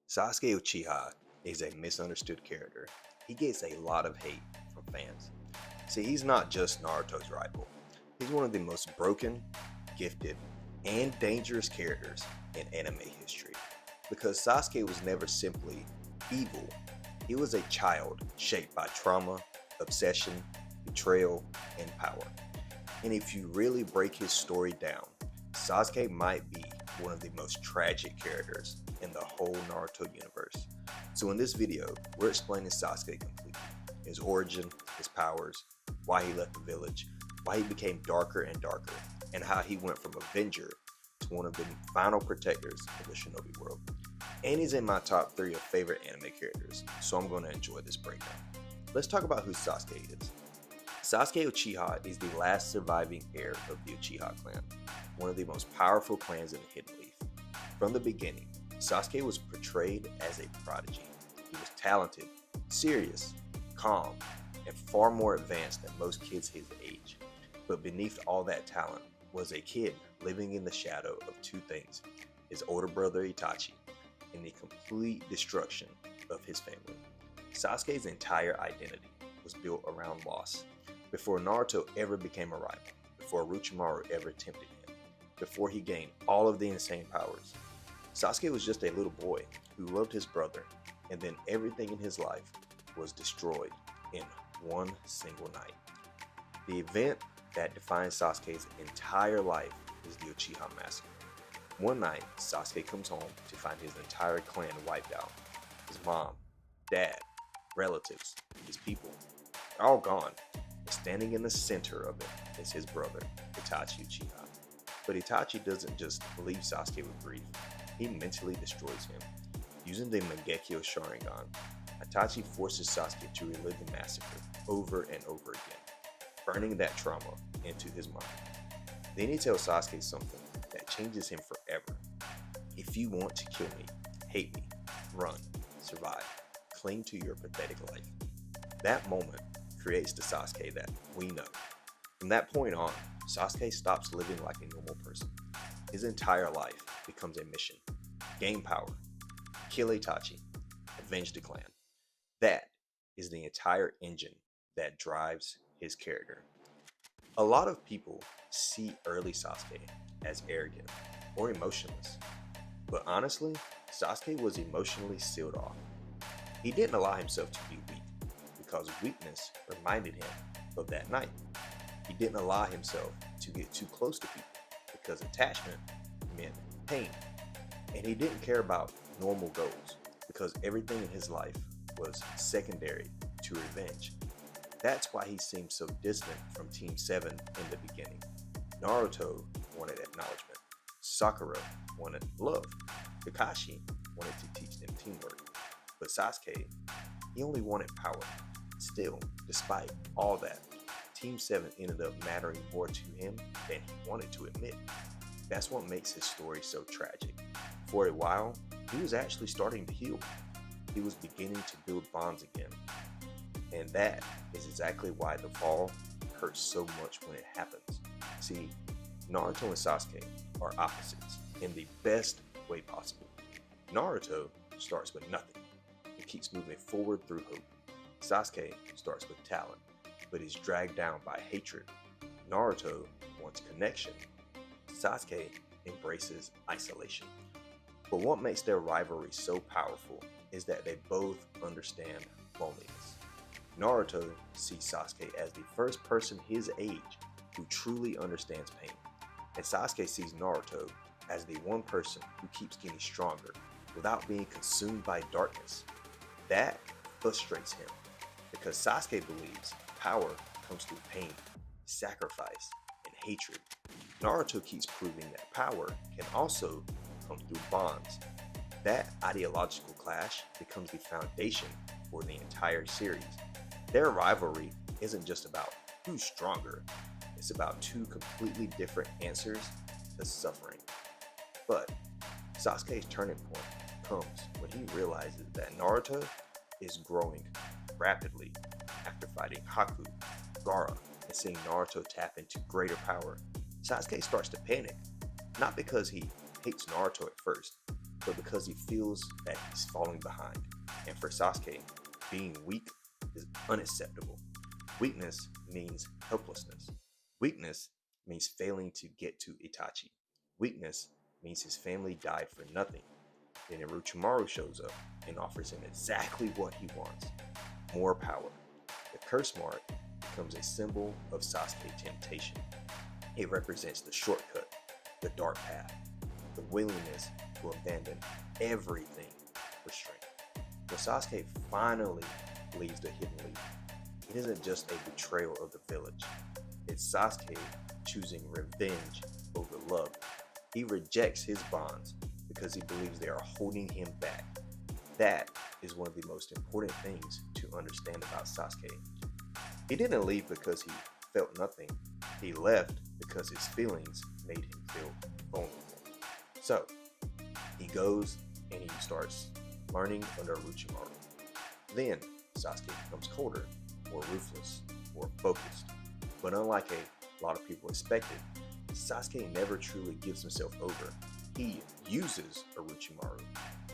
Sasuke Uchiha is a misunderstood character. He gets a lot of hate from fans. See, he's not just Naruto's rival. He's one of the most broken, gifted, and dangerous characters in anime history. Because Sasuke was never simply evil, he was a child shaped by trauma, obsession, betrayal, and power. And if you really break his story down, Sasuke might be one of the most tragic characters in the whole Naruto universe. So in this video, we're explaining Sasuke completely. His origin, his powers, why he left the village, why he became darker and darker, and how he went from Avenger to one of the final protectors of the Shinobi world. And he's in my top 3 of favorite anime characters, so I'm going to enjoy this breakdown. Let's talk about who Sasuke is. Sasuke Uchiha is the last surviving heir of the Uchiha clan, one of the most powerful clans in the Hidden Leaf. From the beginning, Sasuke was portrayed as a prodigy. He was talented, serious, calm, and far more advanced than most kids his age. But beneath all that talent was a kid living in the shadow of two things: his older brother Itachi and the complete destruction of his family. Sasuke's entire identity was built around loss. Before Naruto ever became a rival, before Orochimaru ever tempted him, before he gained all of the insane powers, Sasuke was just a little boy who loved his brother, and then everything in his life was destroyed in one single night. The event that defines Sasuke's entire life is the Uchiha massacre. One night, Sasuke comes home to find his entire clan wiped out. His mom, dad, relatives, his people, they're all gone. And standing in the center of it is his brother, Itachi Uchiha. But Itachi doesn't just leave Sasuke with grief, he mentally destroys him. Using the Mangekyō Sharingan, Itachi forces Sasuke to relive the massacre over and over again, burning that trauma into his mind. Then he tells Sasuke something that changes him forever. If you want to kill me, hate me, run, survive, cling to your pathetic life. That moment creates the Sasuke that we know. From that point on, Sasuke stops living like a normal person. His entire life becomes a mission: gain power, kill Itachi, avenge the clan. That is the entire engine that drives his character. A lot of people see early Sasuke as arrogant or emotionless, but honestly, Sasuke was emotionally sealed off. He didn't allow himself to be weak because weakness reminded him of that night. He didn't allow himself to get too close to people because attachment meant pain. And he didn't care about normal goals because everything in his life was secondary to revenge. That's why he seemed so distant from Team 7 in the beginning. Naruto wanted acknowledgement. Sakura wanted love. Kakashi wanted to teach them teamwork. But Sasuke, he only wanted power. Still, despite all that, Team 7 ended up mattering more to him than he wanted to admit. That's what makes his story so tragic. For a while, he was actually starting to heal. He was beginning to build bonds again. And that is exactly why the fall hurts so much when it happens. See, Naruto and Sasuke are opposites in the best way possible. Naruto starts with nothing. He keeps moving forward through hope. Sasuke starts with talent, but is dragged down by hatred. Naruto wants connection. Sasuke embraces isolation. But what makes their rivalry so powerful is that they both understand loneliness. Naruto sees Sasuke as the first person his age who truly understands pain, and Sasuke sees Naruto as the one person who keeps getting stronger without being consumed by darkness. That frustrates him because Sasuke believes power comes through pain, sacrifice, and hatred. Naruto keeps proving that power can also come through bonds. That ideological clash becomes the foundation for the entire series. Their rivalry isn't just about who's stronger, it's about two completely different answers to suffering. But Sasuke's turning point comes when he realizes that Naruto is growing rapidly after fighting Haku, Gaara, and seeing Naruto tap into greater power. Sasuke starts to panic, not because he hates Naruto at first, but because he feels that he's falling behind. And for Sasuke, being weak is unacceptable. Weakness means helplessness. Weakness means failing to get to Itachi. Weakness means his family died for nothing. Then Orochimaru shows up and offers him exactly what he wants: more power. The curse mark becomes a symbol of Sasuke temptation. It represents the shortcut, the dark path, the willingness to abandon everything for strength. When Sasuke finally leaves the Hidden Leaf, it isn't just a betrayal of the village. It's Sasuke choosing revenge over love. He rejects his bonds because he believes they are holding him back. That is one of the most important things to understand about Sasuke. He didn't leave because he felt nothing. He left because his feelings made him feel vulnerable. So, he goes and he starts learning under Orochimaru. Then, Sasuke becomes colder, more ruthless, more focused. But unlike a lot of people expected, Sasuke never truly gives himself over. He uses Orochimaru,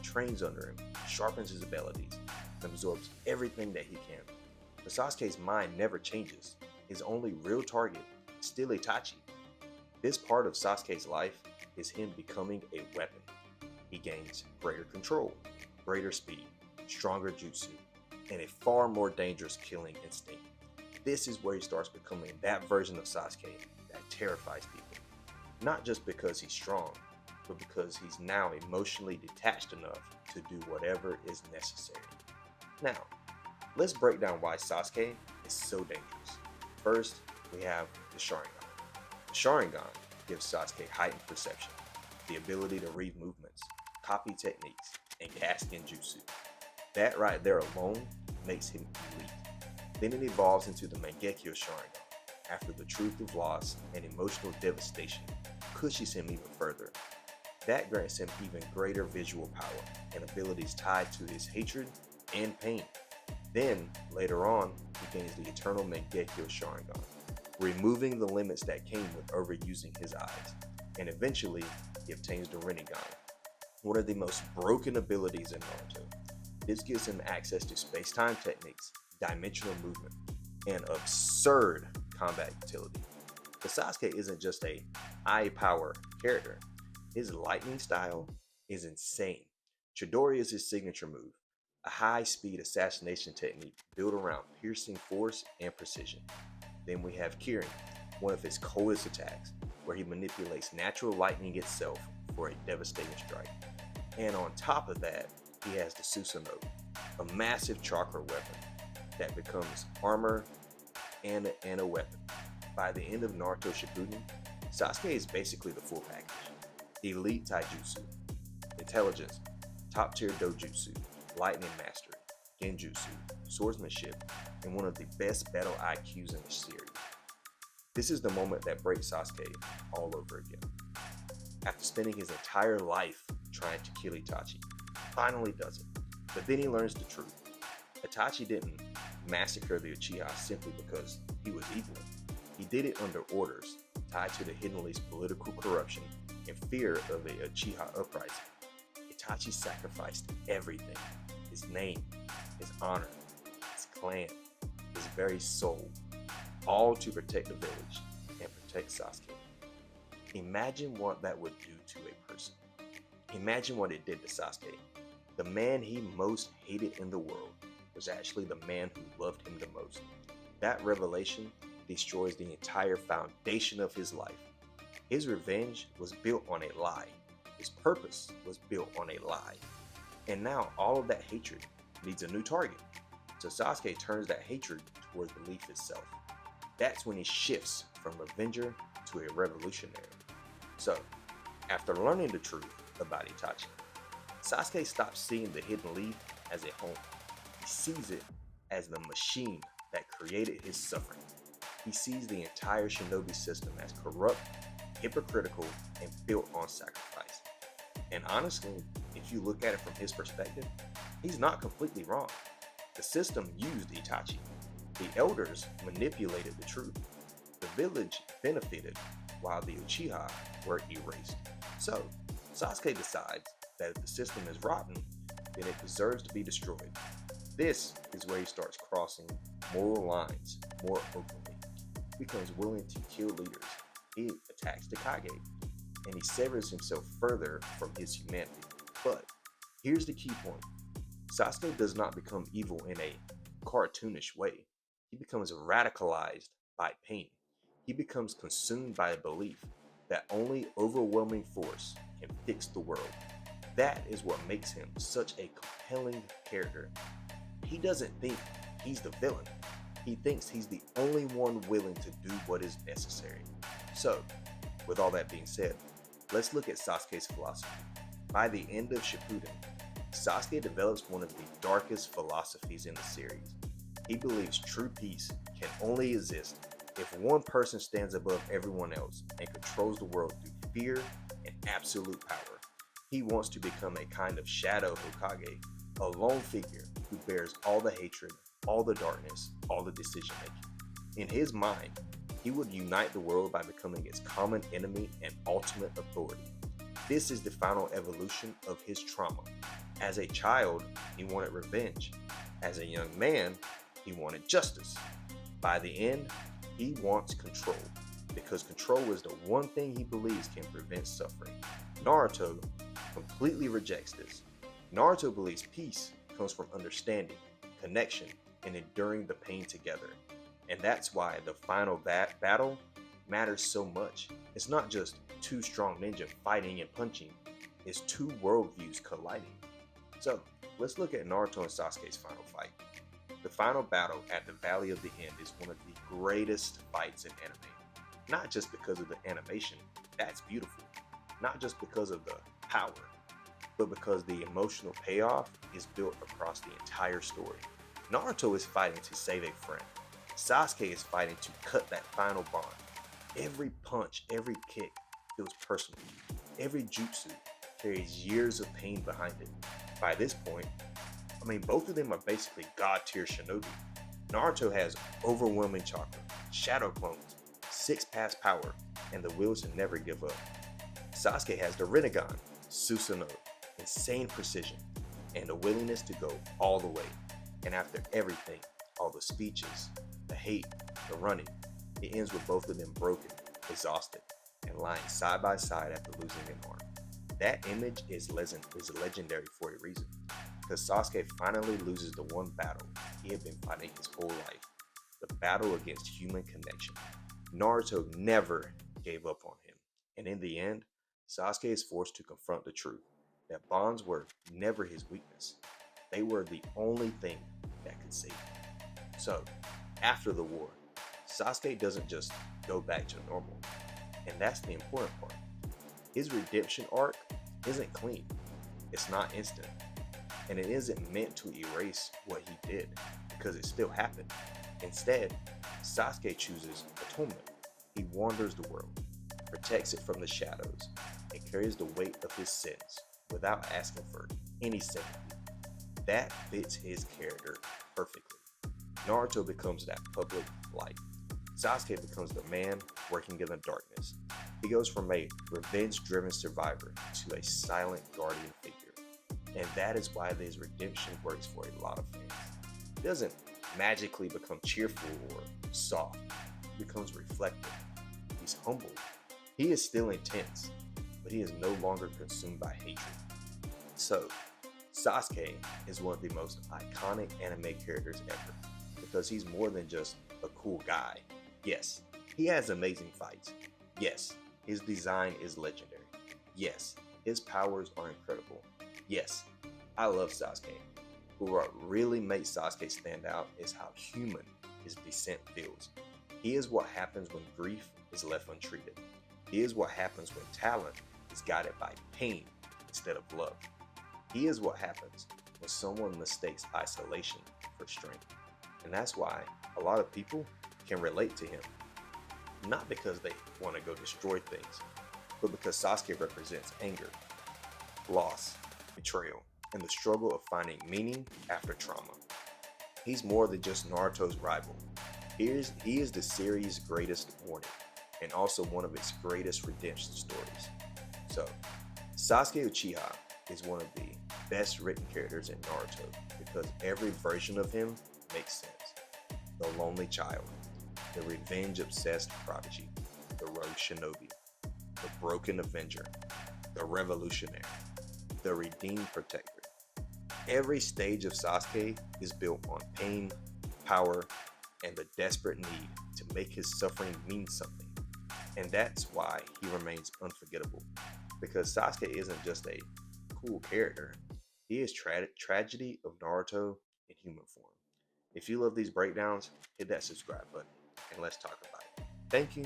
trains under him, sharpens his abilities, and absorbs everything that he can. But Sasuke's mind never changes. His only real target is still Itachi. This part of Sasuke's life is him becoming a weapon. He gains greater control, greater speed, stronger jutsu, and a far more dangerous killing instinct. This is where he starts becoming that version of Sasuke that terrifies people. Not just because he's strong, but because he's now emotionally detached enough to do whatever is necessary. Now, let's break down why Sasuke is so dangerous. First, we have the Sharingan. The Sharingan gives Sasuke heightened perception, the ability to read movements, copy techniques, and cast genjutsu. That right there alone makes him elite. Then it evolves into the Mangekyō Sharingan, after the truth of loss and emotional devastation pushes him even further. That grants him even greater visual power and abilities tied to his hatred and pain. Then, later on, he gains the eternal Mangekyō Sharingan, removing the limits that came with overusing his eyes. And eventually, he obtains the Rinnegan, one of the most broken abilities in Naruto. This gives him access to space-time techniques, dimensional movement, and absurd combat utility. But Sasuke isn't just a high-power character. His lightning style is insane. Chidori is his signature move, a high-speed assassination technique built around piercing force and precision. Then we have Kirin, one of his coldest attacks, where he manipulates natural lightning itself for a devastating strike. And on top of that, he has the Susanoo, a massive chakra weapon that becomes armor and a weapon. By the end of Naruto Shippuden, Sasuke is basically the full package. Elite taijutsu, intelligence, top-tier dojutsu, lightning mastery, genjutsu, swordsmanship, and one of the best battle IQs in the series. This is the moment that breaks Sasuke all over again. After spending his entire life trying to kill Itachi, finally does it. But then he learns the truth. Itachi didn't massacre the Uchiha simply because he was evil. He did it under orders, tied to the Hidden Leaf's political corruption and fear of a Uchiha uprising. Itachi sacrificed everything: his name, his honor, his clan, his very soul, all to protect the village and protect Sasuke. Imagine what that would do to a person. Imagine what it did to Sasuke. The man he most hated in the world was actually the man who loved him the most. That revelation destroys the entire foundation of his life. His revenge was built on a lie. His purpose was built on a lie. And now all of that hatred needs a new target. So Sasuke turns that hatred towards belief itself. That's when he shifts from avenger to a revolutionary. So, after learning the truth about Itachi, Sasuke stops seeing the Hidden Leaf as a home. He sees it as the machine that created his suffering. He sees the entire shinobi system as corrupt, hypocritical, and built on sacrifice. And honestly, if you look at it from his perspective, he's not completely wrong. The system used Itachi. The elders manipulated the truth. The village benefited while the Uchiha were erased. So, Sasuke decides that if the system is rotten, then it deserves to be destroyed. This is where he starts crossing moral lines more openly. He becomes willing to kill leaders. He attacks the Kage, and he severs himself further from his humanity. But here's the key point. Sasuke does not become evil in a cartoonish way. He becomes radicalized by pain. He becomes consumed by a belief that only overwhelming force can fix the world. That is what makes him such a compelling character. He doesn't think he's the villain. He thinks he's the only one willing to do what is necessary. So, with all that being said, let's look at Sasuke's philosophy. By the end of Shippuden, Sasuke develops one of the darkest philosophies in the series. He believes true peace can only exist if one person stands above everyone else and controls the world through fear and absolute power. He wants to become a kind of shadow Hokage, a lone figure who bears all the hatred, all the darkness, all the decision making. In his mind, he would unite the world by becoming its common enemy and ultimate authority. This is the final evolution of his trauma. As a child, he wanted revenge. As a young man, he wanted justice. By the end, he wants control, because control is the one thing he believes can prevent suffering. Naruto completely rejects this. Naruto believes peace comes from understanding, connection, and enduring the pain together. And that's why the final battle matters so much. It's not just two strong ninjas fighting and punching, it's two worldviews colliding. So, let's look at Naruto and Sasuke's final fight. The final battle at the Valley of the End is one of the greatest fights in anime. Not just because of the animation, that's beautiful. Not just because of the power, but because the emotional payoff is built across the entire story. Naruto is fighting to save a friend. Sasuke is fighting to cut that final bond. Every punch, every kick feels personal. Every jutsu carries years of pain behind it. By this point, both of them are basically god tier shinobi. Naruto has overwhelming chakra, shadow clones, 6-pass power, and the will to never give up. Sasuke has the Rinnegan, Susanoo, insane precision, and a willingness to go all the way. And after everything, all the speeches, the hate, the running, it ends with both of them broken, exhausted, and lying side by side after losing an arm. That image is legendary for a reason, because Sasuke finally loses the one battle he had been fighting his whole life, the battle against human connection. Naruto never gave up on him, and in the end, Sasuke is forced to confront the truth, that bonds were never his weakness. They were the only thing that could save him. So, after the war, Sasuke doesn't just go back to normal, and that's the important part. His redemption arc isn't clean, it's not instant, and it isn't meant to erase what he did, because it still happened. Instead, Sasuke chooses atonement. He wanders the world, protects it from the shadows, and carries the weight of his sins without asking for any sympathy. That fits his character perfectly. Naruto becomes that public light. Sasuke becomes the man working in the darkness. He goes from a revenge-driven survivor to a silent guardian figure. And that is why his redemption works for a lot of fans. He doesn't magically become cheerful or soft. He becomes reflective. He's humble. He is still intense, but he is no longer consumed by hatred. So, Sasuke is one of the most iconic anime characters ever, because he's more than just a cool guy. Yes, he has amazing fights. Yes, his design is legendary. Yes, his powers are incredible. Yes, I love Sasuke. But what really makes Sasuke stand out is how human his descent feels. He is what happens when grief is left untreated. He is what happens when talent is guided by pain instead of love. He is what happens when someone mistakes isolation for strength. And that's why a lot of people can relate to him. Not because they want to go destroy things, but because Sasuke represents anger, loss, betrayal, and the struggle of finding meaning after trauma. He's more than just Naruto's rival. He is the series' greatest warning, and also one of its greatest redemption stories. So, Sasuke Uchiha is one of the best written characters in Naruto because every version of him makes sense. The lonely child, the revenge-obsessed prodigy, the rogue shinobi, the broken avenger, the revolutionary, the redeemed protector. Every stage of Sasuke is built on pain, power, and the desperate need to make his suffering mean something. And that's why he remains unforgettable. Because Sasuke isn't just a cool character, he is tragedy of Naruto in human form. If you love these breakdowns, hit that subscribe button and let's talk about it. Thank you.